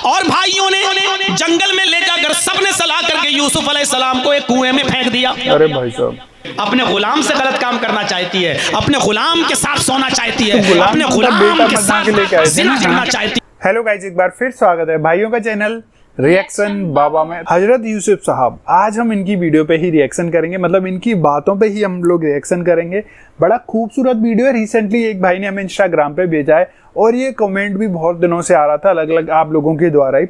और भाइयों ने जंगल में ले जाकर सबने सलाह करके यूसुफ अलैहिस्सलाम को एक कुएं में फेंक दिया। अरे भाई साहब, अपने गुलाम से गलत काम करना चाहती है, अपने गुलाम के साथ सोना चाहती है, अपने गुलाम के साथ जिना करना चाहती है। हेलो गाइस, एक बार फिर स्वागत है भाइयों का चैनल रिएक्शन बाबा में। हजरत यूसुफ साहब, आज हम इनकी वीडियो पे ही रिएक्शन करेंगे, मतलब इनकी बातों पे ही हम लोग रिएक्शन करेंगे। बड़ा खूबसूरत वीडियो है। रिसेंटली एक भाई ने हमें इंस्टाग्राम पे भेजा है और ये कमेंट भी बहुत दिनों से आ रहा था अलग अलग आप लोगों के द्वारा ही।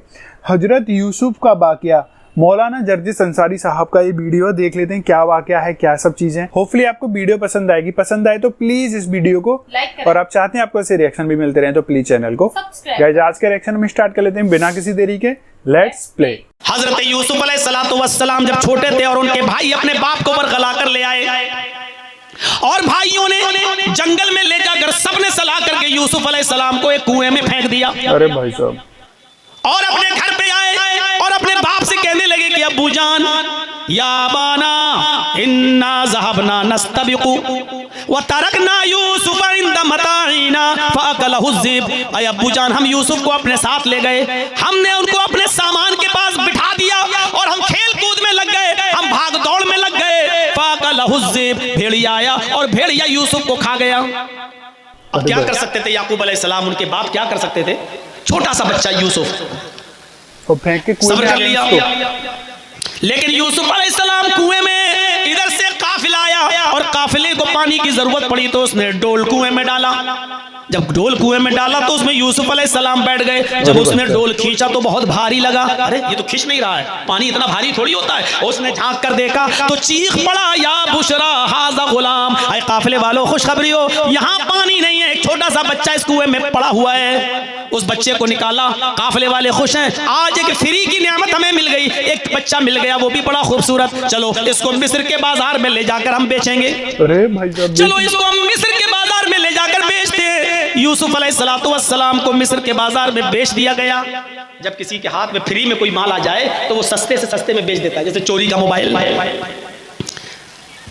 हजरत यूसुफ का वाकया, मौलाना जर्जिस अंसारी साहब का ये वीडियो देख लेते हैं, क्या वाकया है, क्या सब चीजें। होपफुली आपको वीडियो पसंद आएगी। पसंद आए तो प्लीज इस वीडियो को लाइक करें, और आप चाहते हैं आपको ऐसे रिएक्शन भी मिलते रहे तो प्लीज चैनल को गाइस। आज के रिएक्शन में स्टार्ट कर लेते हैं बिना किसी देरी के। Let's play. हजरत यूसुफ अलैहिस्सलाम जब छोटे थे और उनके भाई अपने बाप को बरगला कर ले आए और भाइयों ने जंगल में ले जाकर सबने सलाह करके यूसुफ अलैहिस्सलाम को एक कुएं में फेंक दिया। अरे भाई साहब, और अपने घर पे आए और अपने बाप से कहने लगे कि अब्बू जान, या बाना इन्ना ज़हबना नस्तबिकु व तरकना यूसुफ इंद मताइना फअकलहु ज़िब। अय अब्बू जान, हम यूसुफ को अपने साथ ले गए, हमने उनको अपने सामान के पास बिठा दिया और हम खेल कूद में लग गए, हम भाग दौड़ में लग गए। फअकलहु ज़िब, भेड़िया आया और भेड़िया यूसुफ को खा गया। अब क्या कर सकते थे याकूब अलैहिस्सलाम, उनके बाप क्या कर सकते थे? छोटा सा बच्चा यूसुफ, तो फेंक के कुएं में कर लिया। लेकिन यूसुफ अलैहिस्सलाम कुएं में, इधर से काफिला आया और काफिले को पानी की जरूरत पड़ी तो उसने डोल कुएं में डाला। जब डोल कुएं में डाला तो उसमें यूसुफ अलैहिस्सलाम बैठ गए। जब उसने डोल खींचा तो बहुत भारी लगा। अरे ये तो खींच नहीं रहा है, पानी इतना भारी थोड़ी होता है। उसने झांक कर देखा तो चीख पड़ा, या बुशरा हाज़ा गुलाम, अय काफिले वालों खुशखबरी हो, यहाँ पानी नहीं है, एक छोटा सा बच्चा इस कुएं में पड़ा हुआ है। उस बच्चे को निकाला, काफिले वाले खुश हैं, आज एक फ्री की नियामत हमें मिल गई, एक बच्चा मिल गया, वो भी बड़ा खूबसूरत। चलो इसको मिस्र के बाजार में ले जाकर हम बेचेंगे। अरे भाई साहब, चलो इसको हम मिस्र के बाजार में ले जाकर बेचते हैं। यूसुफ अलैहिस्सलाम को मिस्र के बाजार में बेच दिया गया। जब किसी के हाथ में फ्री में कोई माल आ जाए तो वो सस्ते से सस्ते में बेच देता है। जैसे चोरी का मोबाइल,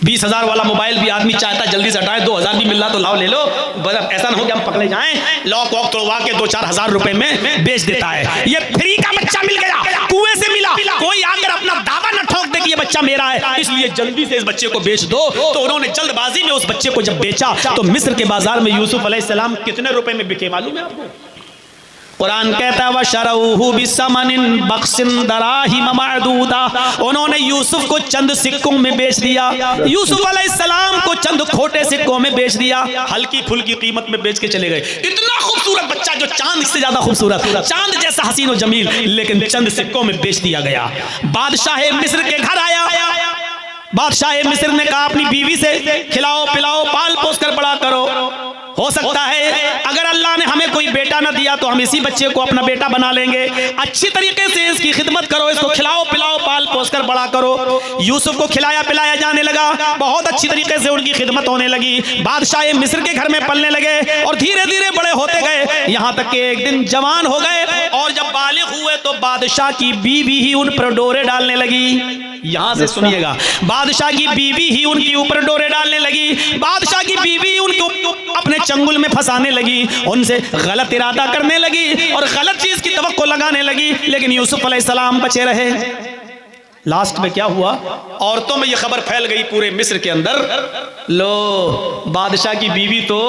20,000 वाला मोबाइल भी आदमी चाहता है जल्दी से हटाए, 2,000 भी मिल रहा तो लाओ ले लो। ऐसा ना हो कि हम पकड़े जाएं, लॉक वॉक तोड़वा के 2-4 हजार रुपए में बेच देता है। ये फ्री का बच्चा मिल गया, कुएं से मिला, कोई आकर अपना दावा न ठोक दे कि ये बच्चा मेरा है, इसलिए जल्दी से इस बच्चे को बेच दो। तो उन्होंने जल्दबाजी में उस बच्चे को जब बेचा तो मिस्र के बाजार में यूसुफ अलैहिस्सलाम कितने रुपए में बिके मालूम है आपको? कुरान कहता है वशरऊहु बिसमनिन बख्सिन दराहिम मअदूदा, उन्होंने यूसुफ को चंद सिक्कों में बेच दिया। यूसुफ अलैहिस्सलाम को चंद खोटे सिक्कों में बेच दिया, हल्की फुल्की कीमत में बेच के चले गए। इतना खूबसूरत बच्चा जो चांद से ज्यादा खूबसूरत, चांद जैसा हसीन और जमील, लेकिन चंद सिक्कों में बेच दिया गया। बादशाह मिस्र के घर आया, बादशाह मिस्र ने कहा अपनी बीवी से खिलाओ पिलाओ पाल पोस कर बड़ा करो, हो सकता है अगर अल्लाह ने हमें कोई बेटा ना दिया तो हम इसी बच्चे को अपना बेटा बना लेंगे, अच्छी तरीके से इसकी खिदमत करो, इसको खिलाओ पिलाओ पाल पोस कर बड़ा करो। यूसुफ को खिलाया पिलाया जाने लगा, बहुत अच्छी तरीके से उनकी खिदमत होने लगी। बादशाह मिस्र के घर में पलने लगे और धीरे धीरे बड़े होते गए, यहाँ तक कि एक दिन जवान हो गए और जब बालिग हुए तो बादशाह की बीवी ही उन पर डोरे डालने लगी। यहाँ से सुनिएगा, बादशाह की बीवी ही उनके ऊपर डोरे डालने लगी, बादशाह की बीवी उनको अपने चंगुल में फंसाने लगी, उनसे गलत इरादा करने लगी और गलत चीज की तवक्को लगाने लगी। लेकिन यूसुफ अलैहिस्सलाम बचे रहे। लास्ट में क्या हुआ, औरतों में यह खबर फैल गई पूरे मिस्र के अंदर, लो बादशाह की बीवी तो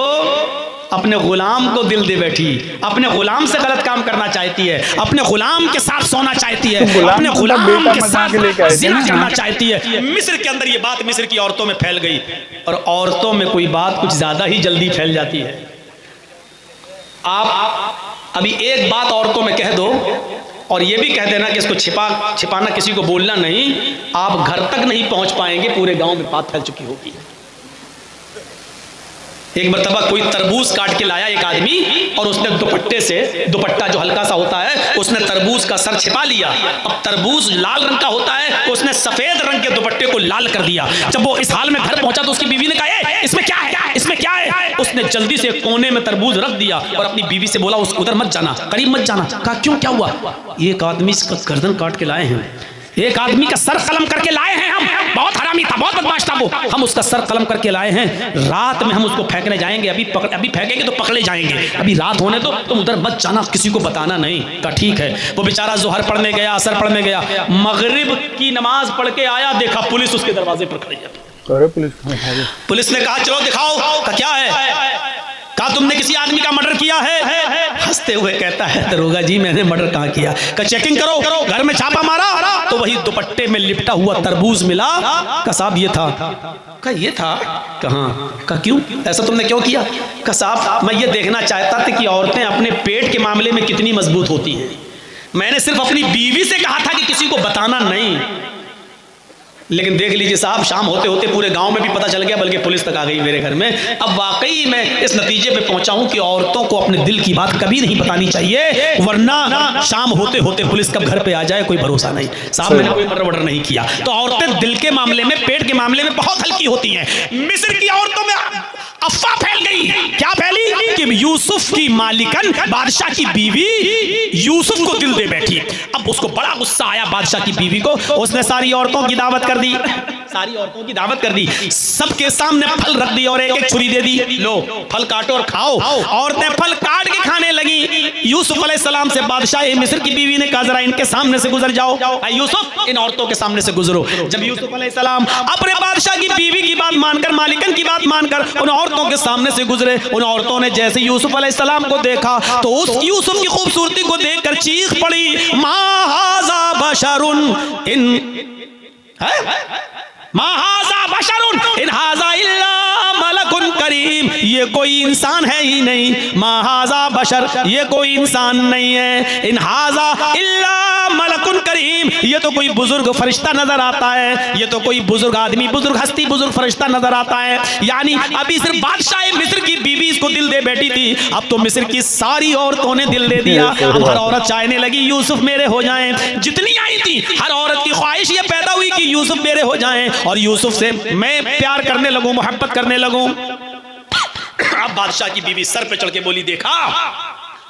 अपने गुलाम को दिल दे बैठी, अपने गुलाम से गलत काम करना चाहती है, अपने गुलाम के साथ सोना चाहती है, अपने गुलाम के साथ जिना करना चाहती है। मिस्र के अंदर ये बात मिस्र की औरतों में फैल गई और औरतों में कोई बात कुछ ज्यादा ही जल्दी फैल जाती है। आप अभी एक बात औरतों में कह दो और ये भी कह देना कि इसको छिपाना, किसी को बोलना नहीं, आप घर तक नहीं पहुंच पाएंगे, पूरे गांव में बात फैल चुकी होगी। एक मरतबा कोई तरबूज काट के लाया एक आदमी और उसने दुपट्टे से, दुपट्टा जो हल्का सा होता है, उसने तरबूज का सर छिपा लिया। अब तरबूज लाल रंग का होता है, उसने सफेद रंग के दुपट्टे को लाल कर दिया। जब वो इस हाल में घर पहुंचा तो उसकी बीवी ने कहा इसमें क्या है, इसमें क्या है? उसने जल्दी से कोने में तरबूज रख दिया और अपनी बीवी से बोला उधर मत जाना, करीब मत जाना। कहा क्यों, क्या हुआ? एक आदमी इसका गर्दन काट के लाए हैं, एक आदमी का सर कलम करके लाए हैं हम, बहुत हरामी था, बहुत बदमाश था वो, हम उसका सर कलम करके लाए हैं, रात में हम उसको फेंकने जाएंगे, अभी फेंकेंगे तो पकड़े जाएंगे, अभी रात होने दो, तुम उधर मत जाना, किसी को बताना नहीं। कहा ठीक है। वो बेचारा जोहर पढ़ने गया, असर पढ़ने गया, मगरिब की नमाज पढ़ के आया, देखा पुलिस उसके दरवाजे पर खड़ी है। पुलिस ने कहा चलो दिखाओ। कहा क्या है? कहा तुमने किसी आदमी का मर्डर किया है? हंसते हुए कहता है दरोगा जी मैंने मर्डर कहाँ किया? कहा चेकिंग करो, घर में छापा मारा तो वही दुपट्टे में लिपटा हुआ तरबूज मिला। कहा साहब ये था। कहा ये था? कहाँ? कहा क्यों, ऐसा तुमने क्यों किया? कहा साहब मैं ये देखना चाहता था कि औरतें अपने पेट के मामले में कितनी मजबूत होती हैं, मैंने सिर्फ अपनी बीवी से कहा था कि किसी को बताना नहीं, लेकिन देख लीजिए साहब शाम होते होते पूरे गांव में भी पता चल गया, बल्कि पुलिस तक आ गई मेरे घर में। अब वाकई मैं इस नतीजे पे पहुंचा हूं कि औरतों को अपने दिल की बात कभी नहीं बतानी चाहिए, वरना शाम होते होते पुलिस कब घर पे आ जाए कोई भरोसा नहीं। साहब मैंने कोई मर्डर नहीं किया। तो औरतें दिल के मामले में, पेट के मामले में बहुत हल्की होती हैं। मिस्र की औरतों में अफवाह फैल गई। क्या फैली? कि यूसुफ की मालिकन, बादशाह की बीवी यूसुफ को दिल दे बैठी। अब उसको बड़ा गुस्सा आया बादशाह की बीवी को, उसने सारी औरतों की दावत कर दी, सारी औरतों की दावत कर दी, सबके सामने फल रख दी और एक एक छुरी दे दी, लो फल काटो और खाओ। औरतें फल काट के खाने लगी। यूसुफ अलैहिस्सलाम से बादशाह मिस्र की बीवी ने कहा जरा इनके सामने से गुजर जाओ, यूसुफ इन औरतों के सामने से गुजरो। जब यूसुफ अलैहिस्सलाम अपने बादशाह की बीवी की बात मानकर, मालिकन की बात मानकर उन औरतों के सामने से गुजरे, उन औरतों ने जैसे यूसुफ अलैहिस्सलाम को देखा तो उस यूसुफ की खूबसूरती को देखकर चीख पड़ी, मा हाज़ा बशरुन इन मा हाज़ा बशरुन इन हाज़ा इल्ला मलकुन करीम, ये कोई इंसान है ही नहीं, मा हाज़ा बशर, ये कोई इंसान नहीं है, इन हाज़ा इल्ला मलकुन करीम, ये तो कोई बुजुर्ग फरिश्ता नजर आता है, ये तो कोई बुजुर्ग आदमी, बुजुर्ग हस्ती, बुजुर्ग फरिश्ता नजर आता है। यानी अभी सिर्फ बादशाह मिस्र की बीवी इसको दिल दे बैठी थी, अब तो मिस्र की सारी औरतों ने दिल दे दिया। अब हर औरत चाहने लगी यूसुफ मेरे हो जाएं, जितनी आई थी हर औरत की ख्वाहिश ये पैदा हुई कि यूसुफ मेरे हो जाएं और यूसुफ से मैं प्यार करने लगूं, मोहब्बत करने लगूं। अब बादशाह की बीवी सर पे चढ़ के बोली, देखा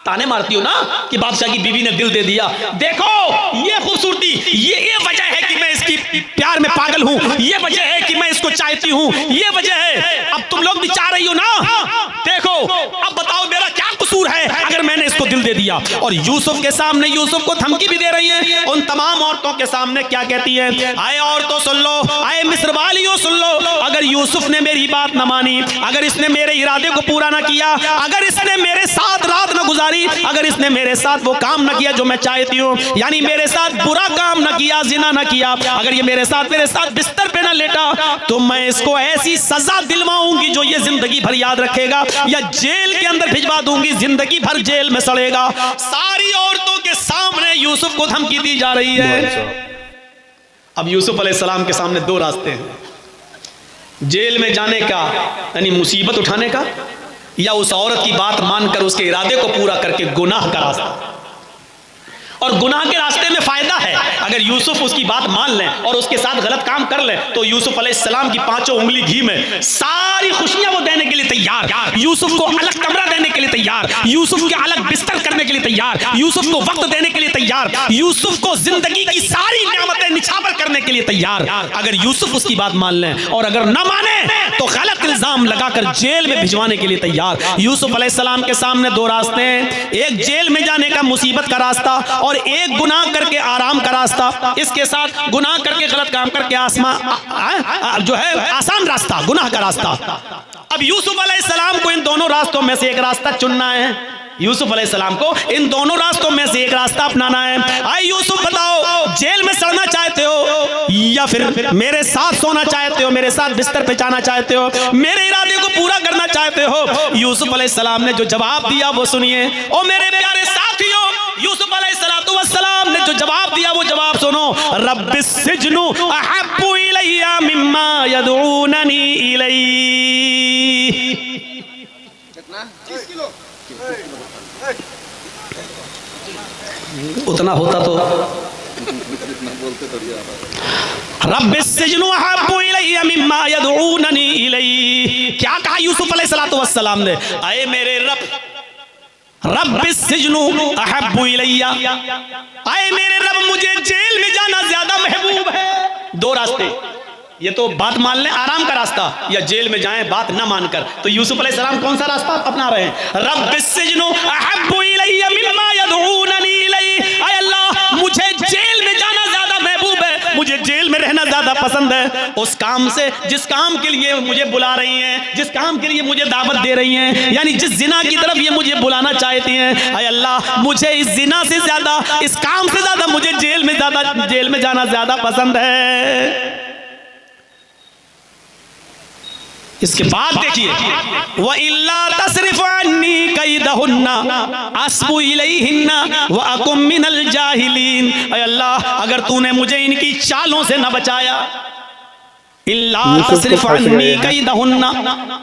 ताने मारती हो ना कि बादशाह की बीवी ने दिल दे दिया, देखो ये खूबसूरती, ये वजह है कि मैं इसकी प्यार में पागल हूं, ये वजह है कि मैं इसको चाहती हूं, ये वजह है। अब तुम लोग भी चाह रही हो ना, देखो अब बताओ मेरा क्या कसूर है अगर मैंने इसको दिल दे दिया। और यूसुफ के सामने यूसुफ को धमकी भी दे रही है, उन तमाम औरतों के सामने क्या कहती है, आए औरतों सुन लो, आए मिस्र वालियों सुन लो, अगर यूसुफ ने मेरी बात न मानी, अगर इसने मेरे इरादे को पूरा न किया, अगर इसने मेरे साथ रात न गुजारी, अगर इसने मेरे साथ वो काम न किया जो मैं चाहती हूँ, यानी मेरे साथ बुरा काम न किया, जिना न किया, अगर ये मेरे साथ बिस्तर पे न लेटा, तो मैं इसको ऐसी सजा दिलवाऊंगी जो ये जिंदगी भर याद रखेगा, या जेल के अंदर भिजवा दूंगी, जिंदगी भर जेल में सड़ेगा। सारी औरतों के सामने यूसुफ को धमकी दी जा रही है। अब यूसुफ अलैहिस्सलाम के सामने दो रास्ते हैं, जेल में जाने का यानी मुसीबत उठाने का, या उस औरत की बात मानकर उसके इरादे को पूरा करके गुनाह का रास्ता। और गुनाह के रास्ते में फायदा है, अगर यूसुफ उसकी बात मान लें और उसके साथ गलत काम कर लें तो यूसुफ अलैहिस्सलाम की 5 उंगली घी में सारी खुशियां वो देने के लिए तैयार, यूसुफ को अलग कमरा देने के लिए तैयार, यूसुफ के अलग बिस्तर करने के लिए तैयार, यूसुफ को वक्त देने के लिए तैयार, यूसुफ को जिंदगी की सारी नेमतें निछावर करने के लिए तैयार, अगर यूसुफ उसकी बात मान लें, और अगर न माने तो गलत इल्जाम लगाकर जेल में भिजवाने के लिए तैयार। यूसुफ अलैहिस्सलाम के सामने दो रास्ते हैं, एक जेल में जाने का मुसीबत का रास्ता और एक गुनाह करके आराम का रास्ता। इसके साथ गुनाह करके गलत काम करके जो है आसान रास्ता, गुनाह का रास्ता। अब यूसुफ अलैहिस्सलाम को इन दोनों रास्तों में से एक रास्ता चुनना है, यूसुफ अलैहिस्सलाम को इन दोनों रास्तों में से एक रास्ता अपनाना है। आए यूसुफ बताओ, जेल में सड़ना चाहते हो या फिर मेरे साथ सोना चाहते हो, मेरे साथ बिस्तर पे जाना चाहते हो, मेरे इरादे को पूरा करना चाहते हो? यूसुफ अलैहिस्सलाम ने जो जवाब दिया वो सुनिए। ओ मेरे प्यारे साथियों, यूसुफ अलैहिस्सलाम ने जो जवाब दिया वो जवाब सुनो। रब्बिस सिजनु अहब्बु इलैया मिम्मा यदऊननी इलैहि। उतना होता तो रब्बिस सिजनु अहब्बु इलैया मिम्मा यदऊननी इलैहि। क्या कहा यूसुफ अलैहिस्सलाम ने? आए मेरे रब, रब्बिस सिजनु अहब्बु इलैया, आए अरे मेरे रब, मुझे जेल में जाना ज्यादा महबूब है। दो रास्ते, ये तो बात मान लें आराम का रास्ता, या जेल में जाएं बात ना मानकर। तो यूसुफ अलैहिस्सलाम कौन सा रास्ता अपना रहे हैं? रब्बिस्सिज्नु अहब्बु इलैया मिम्मा यदऊननी इलैहि। ऐ अल्लाह, मुझे जेल में जाना ज्यादा महबूब है, मुझे जेल में रहना ज्यादा पसंद है उस काम से जिस काम के लिए मुझे बुला रही हैं, जिस काम के लिए मुझे दावत दे रही हैं, यानी जिस जिना की तरफ ये मुझे बुलाना चाहती हैं। ऐ अल्लाह, मुझे इस जिना से ज्यादा, इस काम से ज्यादा मुझे जेल में जाना ज्यादा पसंद है। इसके बाद देखिए, व इल्ला तसरिफ अन्नी कैदहुन्ना अस्बु इलैहिन्ना व अकुम मिनल जाहिलीन। ऐ अल्लाह, अगर तूने मुझे इनकी चालों से न बचाया, इल्ला तसरिफ अन्नी कैदहुन्ना,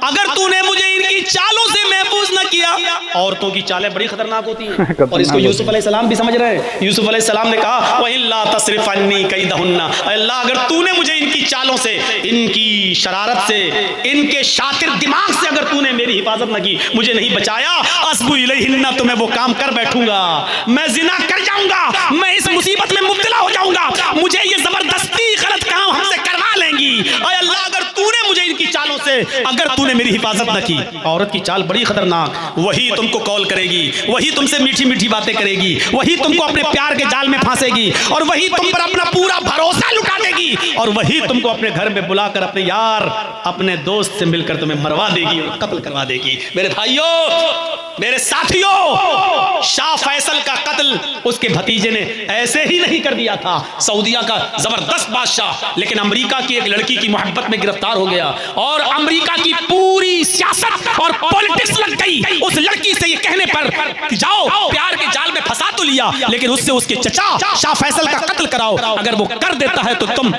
अगर तूने मुझे इनकी चालों से महफूज न किया। औरतों की चालें बड़ी खतरनाक होती हैं और इसको यूसुफ अलैहिस्सलाम भी समझ रहे हैं। यूसुफ अलैहिस्सलाम ने कहा, व इल्ला तसरिफ अन्नी कैदहुन्ना, अल्लाह अगर तूने मुझे इनकी चालों से, इनकी शरारत से, इनके शातिर दिमाग से अगर तूने मेरी हिफाजत न की, मुझे नहीं बचाया, अस्बु इलैहिन्ना, तो मैं वो काम कर बैठूंगा, मैं जिना कर जाऊंगा, मैं इस मुसीबत में मुब्तला हो जाऊंगा, मुझे ये जबरदस्ती गलत काम हमसे करवा लेंगी। ऐ अल्लाह, अगर तूने मुझे इनकी चालों से, अगर तूने मेरी हिफाजत न की। औरत की चाल बड़ी खतरनाक, वही तुमको कॉल करेगी, वही तुमसे मीठी मीठी बातें करेगी, वही तुमको अपने प्यार के जाल में फांसेगी, और वही तुम पर अपना पूरा भरोसा लुटा देगी, और वही तुमको अपने घर में बुलाकर अपने यार, अपने दोस्त से मिलकर तुम्हें मरवा देगी और कत्ल करवा देगी। मेरे भाइयों, मेरे साथियों, शाह फैसल का कत्ल उसके भतीजे ने ऐसे ही नहीं कर दिया था। सऊदिया का जबरदस्त बादशाह, लेकिन अमेरिका की एक लड़की की मोहब्बत में गिरफ्तार हो गया और अमेरिका की पूरी सियासत और पॉलिटिक्स लग गई उस लड़की से ये कहने पर कि जाओ प्यार के जाल में फंसा तो लिया, लेकिन उससे उसके चचा शाह फैसल का कत्ल कराओ, अगर वो कर देता है तो तुम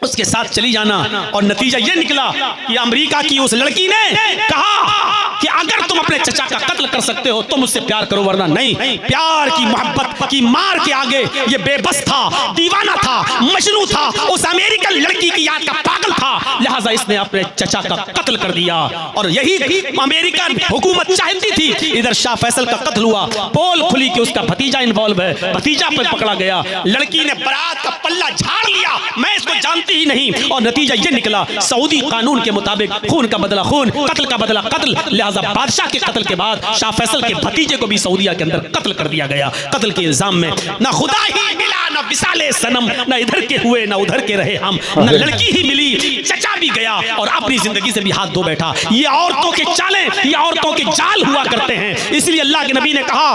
उसके साथ चली जाना। और नतीजा ये निकला कि अमेरिका की उस लड़की ने कहा कि अगर तुम अपने चचा का कत्ल कर सकते हो तुम उससे प्यार करो, वरना नहीं। प्यार की मोहब्बत की मार के आगे ये बेबस था, दीवाना था, मजनू था, उस अमेरिकन लड़की की याद का पागल था, लिहाजा इसने अपने चचा का कत्ल कर दिया। और यही अमेरिकन हुकूमत चाहती थी। इधर शाह फैसल का कत्ल हुआ, पोल खुली कि उसका भतीजा इन्वॉल्व है, भतीजा पर पकड़ा गया, लड़की ने बारात का पल्ला झाड़ लिया, मैं इसको जानती ही नहीं, और नतीजा ये निकला सऊदी कानून के मुताबिक खून का बदला खून, कत्ल का बदला कत्ल। लिहाजा बादशाह के कत्ल के बाद शाह फैसल के भतीजे को भी सऊदिया के अंदर कत्ल कर दिया गया, कत्ल के इल्जाम में। ना खुदा ही मिला, ना विसाले सनम, ना इधर के हुए ना उधर के रहे हम, ना लड़की ही मिली, चचा भी गया और अपनी जिंदगी से भी हाथ धो बैठा। ये औरतों के चालें, ये औरतों के जाल हुआ करते हैं। इसलिए अल्लाह के नबी ने कहा,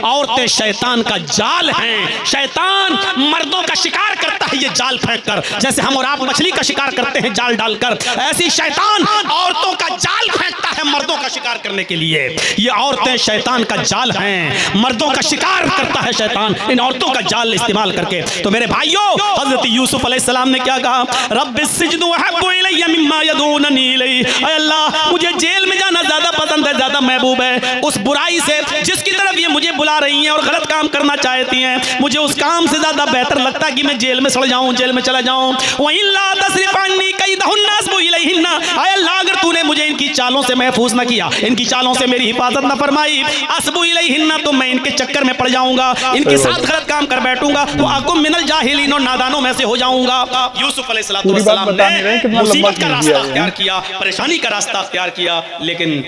औरतें शैतान का जाल हैं। शैतान मर्दों का शिकार करता है ये जाल फेंक कर, जैसे हम और आप मछली का शिकार करते हैं जाल डालकर, ऐसी शैतान औरतों का जाल फेंकता है मर्दों का शिकार करने के लिए। ये औरतें शैतान का जाल हैं, मर्दों का शिकार करता है शैतान इन औरतों का जाल इस्तेमाल करके। तो मेरे भाइयों, हजरत यूसुफ अलैहिस्सलाम ने क्या कहा, रब्बिस्सिज्नु अहब्बु इलैया मिम्मा यदूननी इलैहि। ऐ अल्लाह, मुझे जेल में जाना ज्यादा पसंद है, ज्यादा महबूब है उस बुराई से जिसकी तरफ ये मुझे बुला रही हैं और गलत काम करना चाहती हैं। मुझे उस काम से ज्यादा बेहतर लगता है कि मैं जेल में सड़ जाऊं, जेल में चला जाऊं। वइल्ला तसरिफ अन्नी कैदहुन्ना अस्बु इलैहिन्ना, ऐ अल्लाह अगर तूने मुझे इनकी चालों से महफूज न किया, इनकी चालों से मेरी हिफाजत न फरमाई, अस्बु इलैहिन्ना, तो मैं इनके चक्कर में पड़ जाऊंगा, इनके साथ गलत काम कर बैठूंगा, वो अकुम मिनल जाहिलीन, और नादानों में से हो जाऊंगा। यूसुफ अलैहिस्सलाम ने मुसीबत का रास्ता अख्तियार किया, परेशानी का रास्ता अख्तियार किया, लेकिन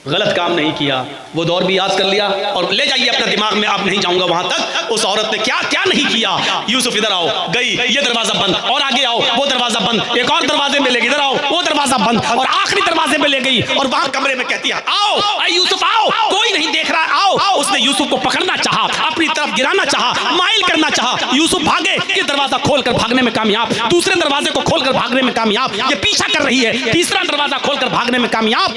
गलत काम नहीं किया। वो दौर भी याद कर लिया और ले जाइए अपने दिमाग में, आप नहीं जाऊंगा वहां तक। उस औरत ने क्या क्या नहीं किया। यूसुफ इधर आओ, गई, ये दरवाजा बंद, और आगे आओ, वो दरवाजा बंद, एक और दरवाजे में ले गई, इधर आओ, वो दरवाजा बंद, और आखिरी दरवाजे में ले गई और वहां कमरे में कहती है, आओ यूसुफ आओ, कोई नहीं देख रहा, आओ। उसने यूसुफ को पकड़ना चाहा, अपनी तरफ गिराना चाहा, माइल करना चाहा। यूसुफ भागे, ये दरवाजा खोलकर भागने में कामयाब, दूसरे दरवाजे को खोलकर भागने में कामयाब, ये पीछा कर रही है, तीसरा दरवाजा खोलकर भागने में कामयाब,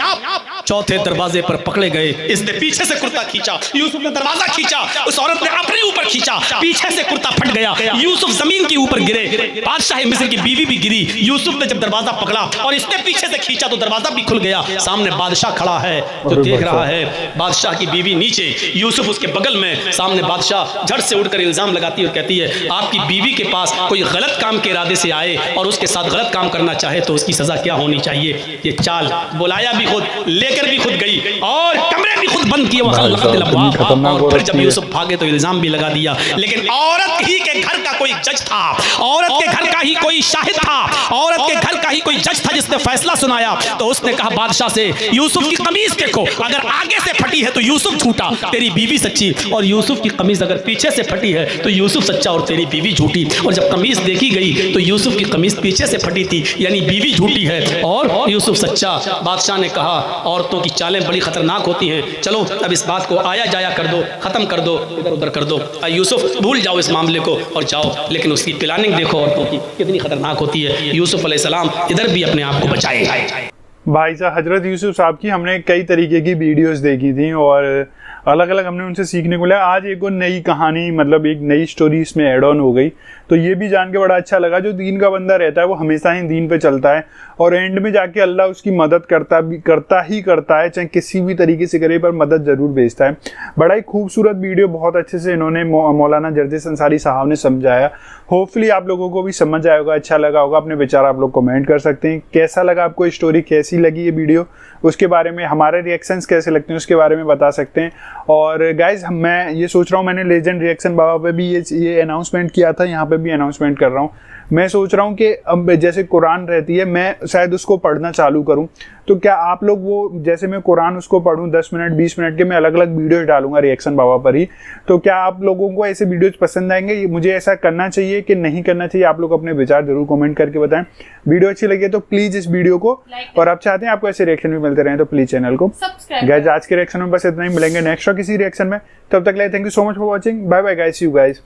चौथे दरवाजे पर पकड़े गए। इसने पीछे से कुर्ता खींचा, यूसुफ ने दरवाजा खींचा, उस औरत ने अपने ऊपर खींचा, पीछे से कुर्ता फट गया, यूसुफ जमीन के ऊपर गिरे, बादशाह मिस्र की बीवी भी गिरी। यूसुफ ने जब दरवाजा पकड़ा और इसने पीछे से खींचा तो दरवाजा भी खुल गया, सामने बादशाह खड़ा है जो देख रहा है। बादशाह की बीवी नीचे, यूसुफ उसके बगल में। सामने बादशाह झट से उठकर इल्जाम लगाती है और कहती है आपकी बीवी के पास कोई गलत काम के इरादे से आए और उसके साथ गलत काम करना चाहे तो उसकी सजा क्या होनी चाहिए। ये चाल बुलाया भी खुद, लेकर भी खुद गई और कमरे भी खुद बंद किए। और फिर जब यूसुफ भागे तो इल्जाम भी लगा दिया। लेकिन औरत ही के घर का कोई जज था, औरत के घर का ही कोई शाहिद था, औरत के घर का ही कोई जज था जिसने फैसला सुनाया। तो उसने कहा बादशाह से यूसुफ की कमीज देखो, अगर आगे से फटी है तो यूसुफ झूठा, तेरी बीवी सच्ची, और यूसुफ की कमीज अगर पीछे से फटी है तो यूसुफ सच्चा और तेरी बीवी झूठी। और जब कमीज देखी गई तो यूसुफ की कमीज पीछे से फटी थी, यानी बीवी झूठी है और यूसुफ सच्चा। बादशाह ने कहा औरतों की चालें बड़ी खतरनाक होती हैं, चलो अब इस बात को आया जाया कर दो, खत्म कर दो, इधर उधर कर दो, यूसुफ भूल जाओ इस मामले को और जाओ। लेकिन उसकी प्लानिंग देखो औरतों की कितनी खतरनाक होती है। यूसुफ अलैहिस्सलाम इधर भी अपने आप को बचाए। भाई साहब हजरत यूसुफ साहब की हमने कई तरीके की वीडियोस देखी थी और अलग अलग हमने उनसे सीखने को लिया। आज एक और नई कहानी, मतलब एक नई स्टोरी इसमें ऐड ऑन हो गई, तो ये भी जान के बड़ा अच्छा लगा। जो दीन का बंदा रहता है वो हमेशा ही दीन पे चलता है और एंड में जाके अल्लाह उसकी मदद करता है, चाहे किसी भी तरीके से करे पर मदद जरूर भेजता है। बड़ा ही खूबसूरत वीडियो बहुत अच्छे से इन्होंने मौलाना जर्जिस अंसारी साहब ने समझाया। होपफुली आप लोगों को भी समझ आया होगा, अच्छा लगा होगा। अपने विचार आप लोग कमेंट कर सकते हैं। कैसा लगा आपको स्टोरी, कैसी लगी ये वीडियो, उसके बारे में, हमारे रिएक्शंस कैसे लगते हैं उसके बारे में बता सकते हैं। और गाइज मैं ये सोच रहा हूँ, मैंने लेजेंड रिएक्शन बाबा पे भी ये अनाउंसमेंट किया था, यहाँ पे भी अनाउंसमेंट कर रहा हूँ। मैं सोच रहा हूँ कि अब जैसे कुरान रहती है, मैं शायद उसको पढ़ना चालू करूँ, तो क्या आप लोग वो जैसे मैं कुरान उसको पढ़ूँ 10 मिनट 20 मिनट के, मैं अलग अलग वीडियोज डालूंगा रिएक्शन बाबा पर ही, तो क्या आप लोगों को ऐसे वीडियोज पसंद आएंगे? मुझे ऐसा करना चाहिए कि नहीं करना चाहिए? आप लोग अपने विचार जरूर कमेंट करके बताएं। वीडियो अच्छी लगी तो प्लीज इस वीडियो को, और आप चाहते हैं आपको ऐसे रिएक्शन भी मिलते रहे तो प्लीज चैनल को गाइस। आज के रिएक्शन में बस इतना ही, मिलेंगे नेक्स्ट किसी रिएक्शन में। तब तक के लिए thank you so much for watching, bye bye guys, see you guys.